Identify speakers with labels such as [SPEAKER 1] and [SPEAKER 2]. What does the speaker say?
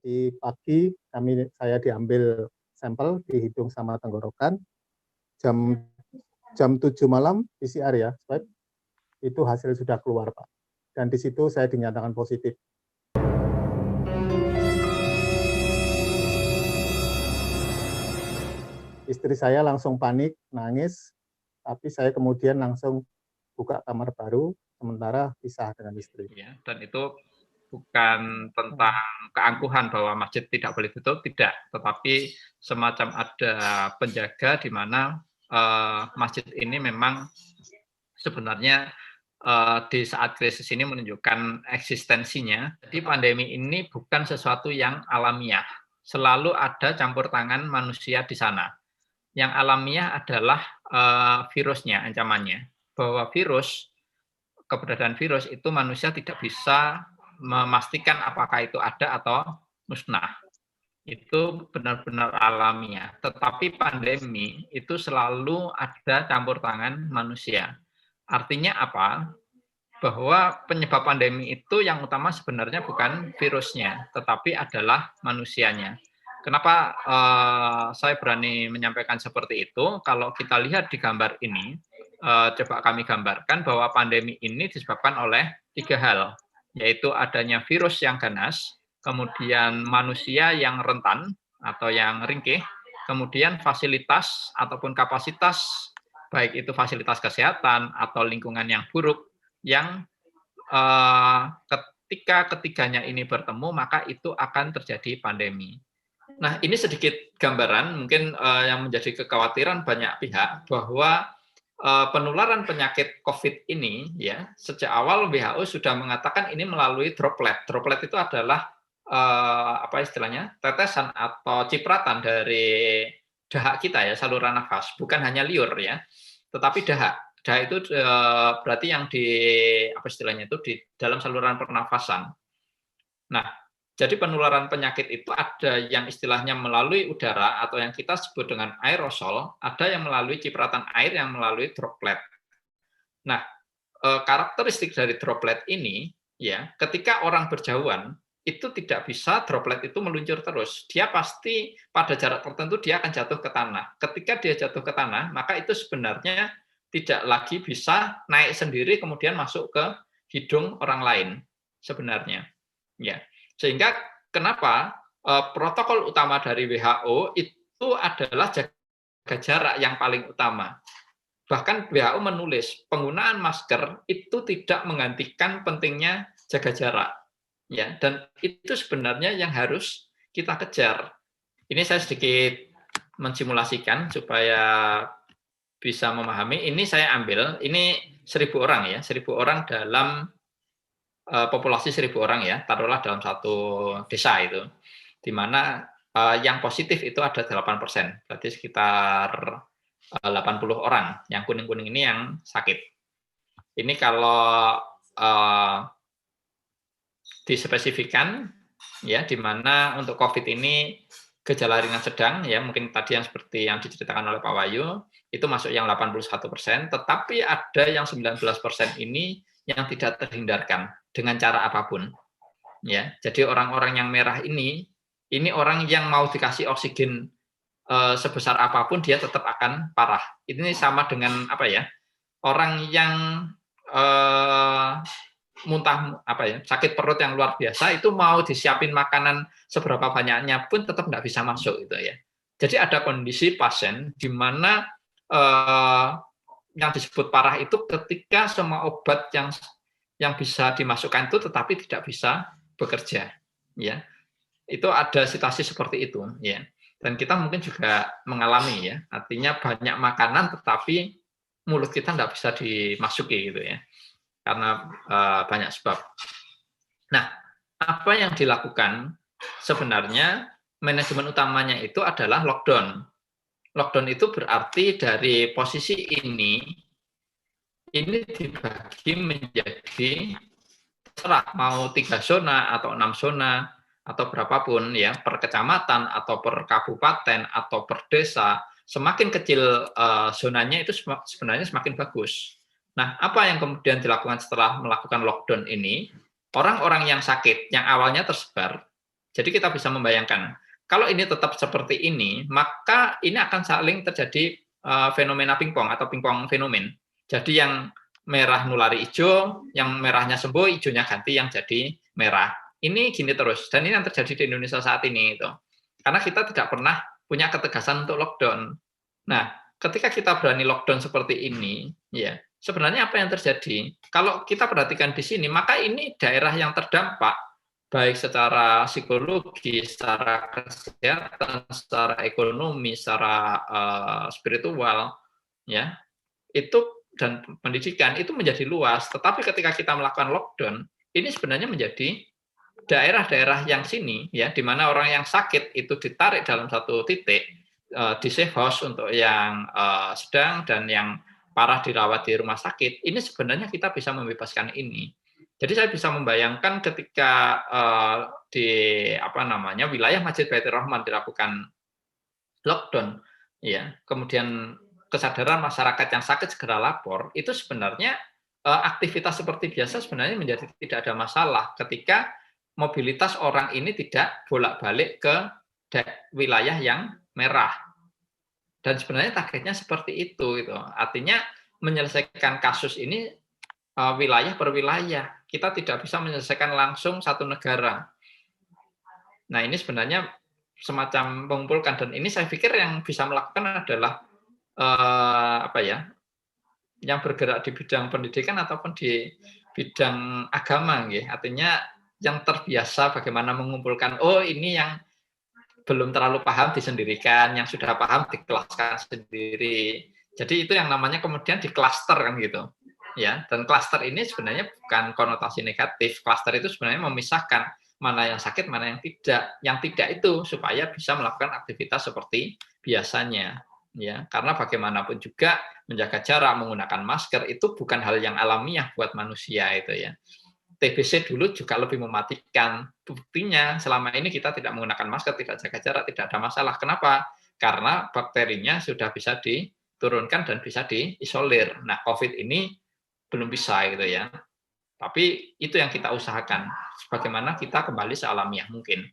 [SPEAKER 1] Jadi pagi saya diambil sampel di hidung sama tenggorokan, jam 7 malam PCR ya, swab, itu hasil sudah keluar Pak. Dan di situ saya dinyatakan positif. Istri saya langsung panik, nangis, tapi saya kemudian langsung buka kamar baru, sementara pisah dengan istri.
[SPEAKER 2] Ya, dan itu bukan tentang keangkuhan bahwa masjid tidak boleh tutup, tidak, tetapi semacam ada penjaga di mana masjid ini memang sebenarnya di saat krisis ini menunjukkan eksistensinya. Jadi pandemi ini bukan sesuatu yang alamiah, selalu ada campur tangan manusia di sana. Yang alamiah adalah virusnya, ancamannya, bahwa keberadaan virus itu manusia tidak bisa memastikan apakah itu ada atau musnah. Itu benar-benar alamiah. Tetapi pandemi itu selalu ada campur tangan manusia. Artinya apa? Bahwa penyebab pandemi itu yang utama sebenarnya bukan virusnya, tetapi adalah manusianya. Kenapa saya berani menyampaikan seperti itu? Kalau kita lihat di gambar ini, coba kami gambarkan bahwa pandemi ini disebabkan oleh 3 hal, yaitu adanya virus yang ganas, kemudian manusia yang rentan atau yang ringkih, kemudian fasilitas ataupun kapasitas, baik itu fasilitas kesehatan atau lingkungan yang buruk, yang ketika ketiganya ini bertemu, maka itu akan terjadi pandemi. Nah, ini sedikit gambaran, mungkin yang menjadi kekhawatiran banyak pihak, bahwa penularan penyakit COVID ini, ya, sejak awal WHO sudah mengatakan ini melalui droplet. Droplet itu adalah apa istilahnya, tetesan atau cipratan dari dahak kita ya, saluran nafas, bukan hanya liur ya, tetapi dahak. Dahak itu berarti yang di apa istilahnya itu di dalam saluran pernafasan. Nah, jadi penularan penyakit itu ada yang istilahnya melalui udara atau yang kita sebut dengan aerosol, ada yang melalui cipratan air yang melalui droplet. Nah, karakteristik dari droplet ini, ya, ketika orang berjauhan, itu tidak bisa droplet itu meluncur terus. Dia pasti pada jarak tertentu dia akan jatuh ke tanah. Ketika dia jatuh ke tanah, maka itu sebenarnya tidak lagi bisa naik sendiri kemudian masuk ke hidung orang lain sebenarnya. Ya. Sehingga kenapa protokol utama dari WHO itu adalah jaga jarak yang paling utama. Bahkan WHO menulis penggunaan masker itu tidak menggantikan pentingnya jaga jarak. Ya, dan itu sebenarnya yang harus kita kejar. Ini saya sedikit mensimulasikan supaya bisa memahami. Ini saya ambil, ini 1.000 orang ya, 1.000 orang dalam populasi 1.000 orang ya, taruhlah dalam satu desa itu, di mana yang positif itu ada 8%, berarti sekitar 80 orang. Yang kuning-kuning ini yang sakit. Ini kalau dispesifikan ya, di mana untuk COVID ini gejala ringan sedang ya, mungkin tadi yang seperti yang diceritakan oleh Pak Wahyu itu masuk yang 81%, tetapi ada yang 19% ini yang tidak terhindarkan dengan cara apapun. Ya, jadi orang-orang yang merah ini orang yang mau dikasih oksigen sebesar apapun dia tetap akan parah. Ini sama dengan apa ya? Orang yang muntah apa ya, sakit perut yang luar biasa itu mau disiapin makanan seberapa banyaknya pun tetap nggak bisa masuk gitu ya. Jadi ada kondisi pasien di mana yang disebut parah itu ketika semua obat yang bisa dimasukkan itu tetapi tidak bisa bekerja ya. Itu ada situasi seperti itu ya. Dan kita mungkin juga mengalami ya, artinya banyak makanan tetapi mulut kita nggak bisa dimasuki gitu ya, karena banyak sebab. Nah, apa yang dilakukan sebenarnya manajemen utamanya itu adalah lockdown. Lockdown itu berarti dari posisi ini dibagi menjadi terserah mau 3 zona atau 6 zona atau berapapun ya, per kecamatan atau per kabupaten atau per desa, semakin kecil zonanya itu sebenarnya semakin bagus. Nah, apa yang kemudian dilakukan setelah melakukan lockdown ini? Orang-orang yang sakit, yang awalnya tersebar, Jadi kita bisa membayangkan, kalau ini tetap seperti ini, maka ini akan saling terjadi fenomena pingpong atau pingpong fenomen. Jadi yang merah nulari hijau, yang merahnya sembuh, hijaunya ganti yang jadi merah. Ini gini terus, dan ini yang terjadi di Indonesia saat ini itu. Karena kita tidak pernah punya ketegasan untuk lockdown. Nah, ketika kita berani lockdown seperti ini, ya sebenarnya apa yang terjadi? Kalau kita perhatikan di sini, maka ini daerah yang terdampak baik secara psikologi, secara kesehatan, secara ekonomi, secara spiritual, ya itu dan pendidikan itu menjadi luas. Tetapi ketika kita melakukan lockdown, ini sebenarnya menjadi daerah-daerah yang sini, ya, di mana orang yang sakit itu ditarik dalam satu titik, di safe house untuk yang sedang dan yang parah dirawat di rumah sakit. Ini sebenarnya kita bisa membebaskan ini. Jadi saya bisa membayangkan ketika di wilayah Masjid Baitur Rahman dilakukan lockdown, ya, kemudian kesadaran masyarakat yang sakit segera lapor, itu sebenarnya aktivitas seperti biasa sebenarnya menjadi tidak ada masalah ketika mobilitas orang ini tidak bolak-balik ke wilayah yang merah. Dan sebenarnya targetnya seperti itu, gitu. Artinya menyelesaikan kasus ini wilayah per wilayah. Kita tidak bisa menyelesaikan langsung satu negara. Nah, ini sebenarnya semacam mengumpulkan, dan ini saya pikir yang bisa melakukan adalah yang bergerak di bidang pendidikan ataupun di bidang agama, gitu. Artinya yang terbiasa bagaimana mengumpulkan, ini yang belum terlalu paham disendirikan, yang sudah paham dikelaskan sendiri. Jadi itu yang namanya kemudian diklaster kan gitu. Ya, dan klaster ini sebenarnya bukan konotasi negatif. Klaster itu sebenarnya memisahkan mana yang sakit, mana yang tidak. Yang tidak itu supaya bisa melakukan aktivitas seperti biasanya. Ya, karena bagaimanapun juga menjaga jarak, menggunakan masker itu bukan hal yang alamiah buat manusia itu ya. TBC dulu juga lebih mematikan. Buktinya selama ini kita tidak menggunakan masker, tidak jaga jarak, tidak ada masalah. Kenapa? Karena bakterinya sudah bisa diturunkan dan bisa diisolir. Nah, COVID ini belum bisa gitu ya. Tapi itu yang kita usahakan. Bagaimana kita kembali sealamiah mungkin.